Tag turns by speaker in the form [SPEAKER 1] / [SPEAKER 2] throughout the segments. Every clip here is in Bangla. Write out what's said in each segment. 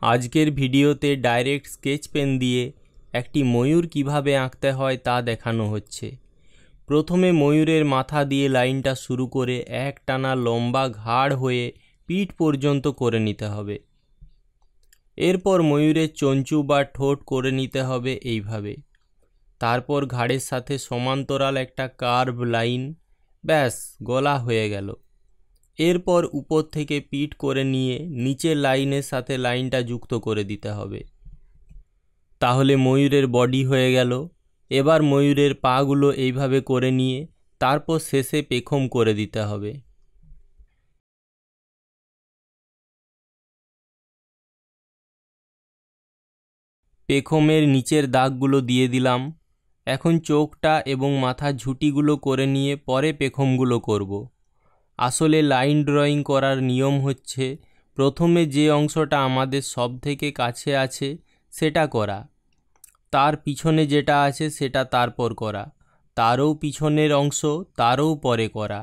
[SPEAKER 1] আজকের ভিডিওতে ডাইরেক্ট স্কেচ পেন দিয়ে একটি ময়ূর কিভাবে আঁকতে হয় তা দেখানো হচ্ছে। প্রথমে ময়ূরের মাথা দিয়ে লাইনটা শুরু করে একটানা লম্বা ঘাড় হয়ে পিঠ পর্যন্ত করে নিতে হবে। এরপর ময়ূরের চঞ্চু বা ঠোঁট করে নিতে হবে এইভাবে। তারপর ঘাড়ের সাথে সমান্তরাল একটা কার্ভ লাইন, ব্যাস গলা হয়ে গেল। এরপর উপর থেকে পিঠ করে নিয়ে নিচের লাইনের সাথে লাইনটা যুক্ত করে দিতে হবে। তাহলে ময়ূরের বডি হয়ে গেল। এবার ময়ূরের পাগুলো এইভাবে করে নিয়ে তারপর শেষে পেখম করে দিতে হবে। পেখমের নিচের দাগগুলো দিয়ে দিলাম। এখন চোখটা এবং মাথার ঝুঁটিগুলো করে নিয়ে পরে পেখমগুলো করব। আসলে লাইন ড্রয়িং করার নিয়ম হচ্ছে প্রথমে যে অংশটা আমাদের সব থেকে কাছে আছে সেটা করা, তার পিছনে যেটা আছে সেটা তারপর করা, তারও পিছনের অংশ তারও পরে করা।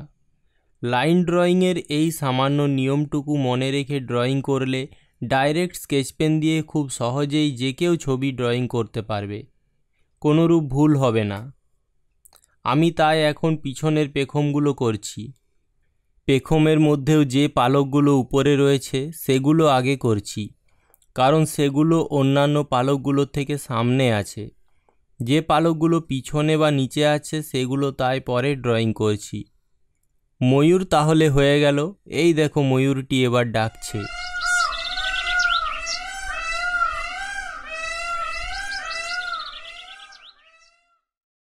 [SPEAKER 1] লাইন ড্রয়িংয়ের এই সামান্য নিয়মটুকু মনে রেখে ড্রয়িং করলে ডাইরেক্ট স্কেচ পেন দিয়ে খুব সহজেই যে কেউ ছবি ড্রয়িং করতে পারবে, কোনোরূপ ভুল হবে না। আমি তাই এখন পিছনের পেখমগুলো করছি। পেখমের মধ্যেও যে পালকগুলো উপরে রয়েছে সেগুলো আগে করছি, কারণ সেগুলো অন্যান্য পালকগুলোর থেকে সামনে আছে। যে পালকগুলো পিছনে বা নিচে আছে সেগুলো তাই পরে ড্রয়িং করছি। ময়ূর তাহলে হয়ে গেল। এই দেখো ময়ূরটি এবার ডাকছে।